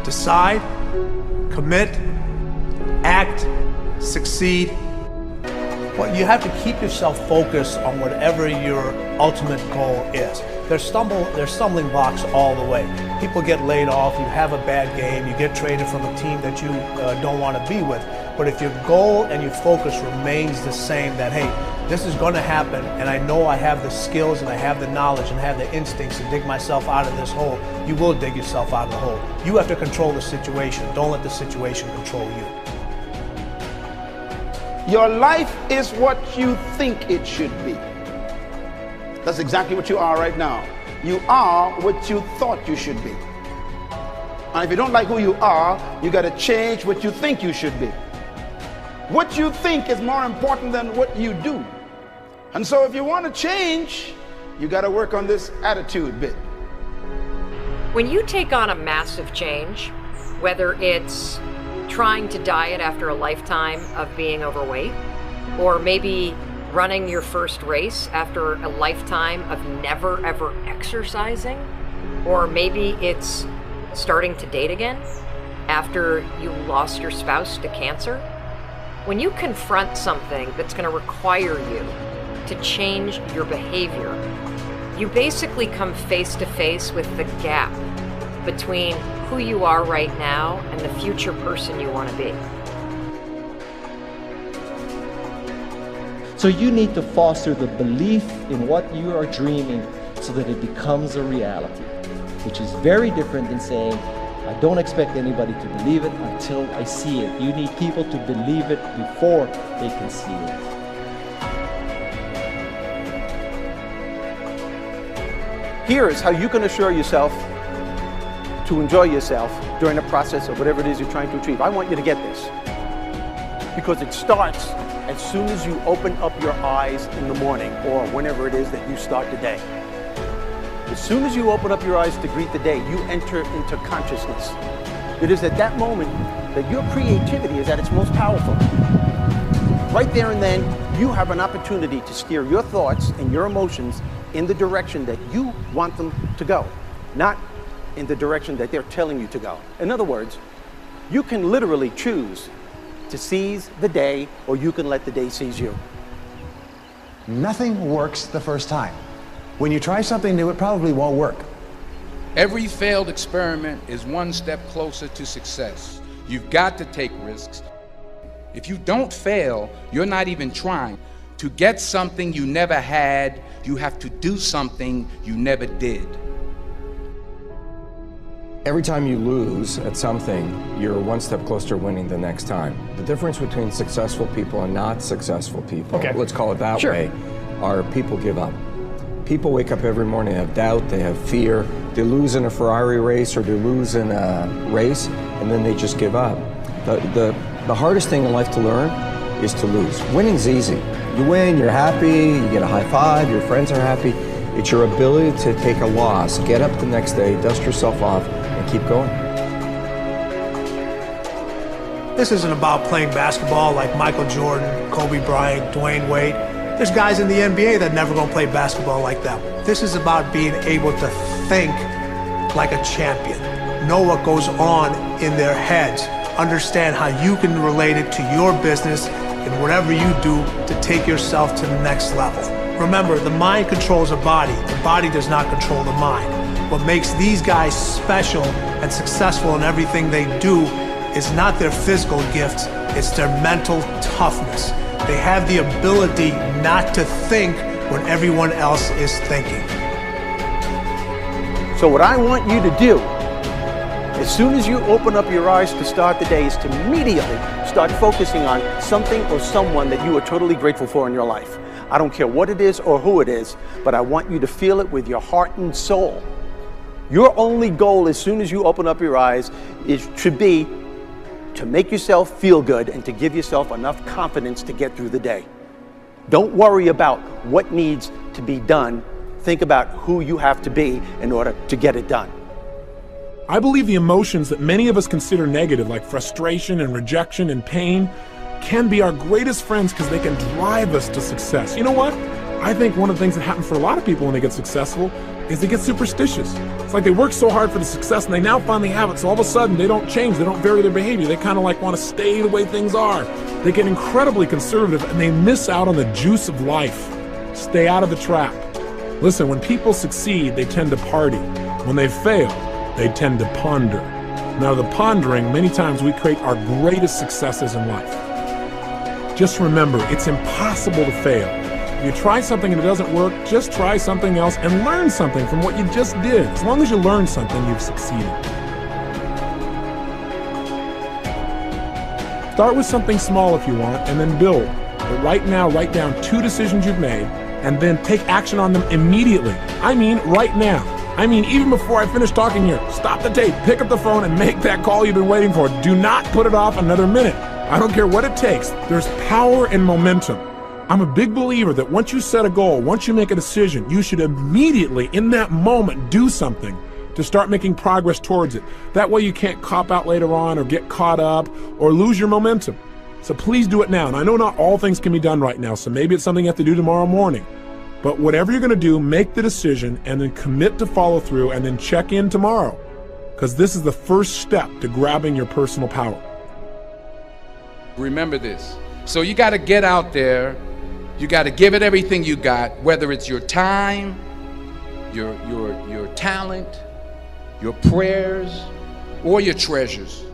Decide, commit, act, succeed. Well, you have to keep yourself focused on whatever your ultimate goal is. There's stumbling blocks all the way. People get laid off, you have a bad game, you get traded from a team that you don't want to be with. But if your goal and your focus remains the same, that hey, this is going to happen, and I know I have the skills and I have the knowledge and I have the instincts to dig myself out of this hole, you will dig yourself out of the hole. You have to control the situation. Don't let the situation control you. Your life is what you think it should be. That's exactly what you are right now. You are what you thought you should be. And if you don't like who you are, you got to change what you think you should be. What you think is more important than what you do. And so if you want to change, you got to work on this attitude bit. When you take on a massive change, whether it's trying to diet after a lifetime of being overweight, or maybe running your first race after a lifetime of never ever exercising, or maybe it's starting to date again after you lost your spouse to cancer. When you confront something that's going to require you to change your behavior, you basically come face to face with the gap between who you are right now and the future person you want to be. So you need to foster the belief in what you are dreaming so that it becomes a reality, which is very different than saying, I don't expect anybody to believe it until I see it. You need people to believe it before they can see it. Here is how you can assure yourself to enjoy yourself during the process of whatever it is you're trying to achieve. I want you to get this, because it starts as soon as you open up your eyes in the morning, or whenever it is that you start the day. As soon as you open up your eyes to greet the day, you enter into consciousness. It is at that moment that your creativity is at its most powerful. Right there and then, you have an opportunity to steer your thoughts and your emotions in the direction that you want them to go, not in the direction that they're telling you to go. In other words, you can literally choose to seize the day, or you can let the day seize you. Nothing works the first time. When you try something new, it probably won't work. Every failed experiment is one step closer to success. You've got to take risks. If you don't fail, you're not even trying. To get something you never had, you have to do something you never did. Every time you lose at something, you're one step closer to winning the next time. The difference between successful people and not successful people, let's call it that way, are people give up. People wake up every morning, they have doubt, they have fear, they lose in a Ferrari race or they lose in a race, and then they just give up. The hardest thing in life to learn is to lose. Winning's easy. You win, you're happy, you get a high five, your friends are happy. It's your ability to take a loss, get up the next day, dust yourself off, and keep going. This isn't about playing basketball like Michael Jordan, Kobe Bryant, Dwayne Wade. There's guys in the NBA that never gonna play basketball like them. This is about being able to think like a champion, know what goes on in their heads, understand how you can relate it to your business and whatever you do to take yourself to the next level. Remember, the mind controls the body does not control the mind. What makes these guys special and successful in everything they do is not their physical gifts, it's their mental toughness. They have the ability not to think when everyone else is thinking. So what I want you to do, as soon as you open up your eyes to start the day, is to immediately start focusing on something or someone that you are totally grateful for in your life. I don't care what it is or who it is, but I want you to feel it with your heart and soul. Your only goal as soon as you open up your eyes should be to make yourself feel good and to give yourself enough confidence to get through the day. Don't worry about what needs to be done. Think about who you have to be in order to get it done. I believe the emotions that many of us consider negative, like frustration and rejection and pain, can be our greatest friends because they can drive us to success. You know what? I think one of the things that happens for a lot of people when they get successful is they get superstitious. It's like they work so hard for the success and they now finally have it, so all of a sudden they don't change, they don't vary their behavior, they kind of like want to stay the way things are. They get incredibly conservative and they miss out on the juice of life. Stay out of the trap. Listen, when people succeed, they tend to party. When they fail, they tend to ponder. Now, the pondering, many times we create our greatest successes in life. Just remember, it's impossible to fail. If you try something and it doesn't work, just try something else and learn something from what you just did. As long as you learn something, you've succeeded. Start with something small if you want, and then build. But right now, write down 2 decisions you've made, and then take action on them immediately. I mean, right now. I mean, even before I finish talking here, stop the tape, pick up the phone, and make that call you've been waiting for. Do not put it off another minute. I don't care what it takes. There's power in momentum. I'm a big believer that once you set a goal, once you make a decision, you should immediately, in that moment, do something to start making progress towards it. That way you can't cop out later on or get caught up or lose your momentum. So please do it now. And I know not all things can be done right now, so maybe it's something you have to do tomorrow morning. But whatever you're going to do, make the decision and then commit to follow through and then check in tomorrow. Because this is the first step to grabbing your personal power. Remember this. So you got to get out there. You got to give it everything you got, whether it's your time, your talent, your prayers, or your treasures.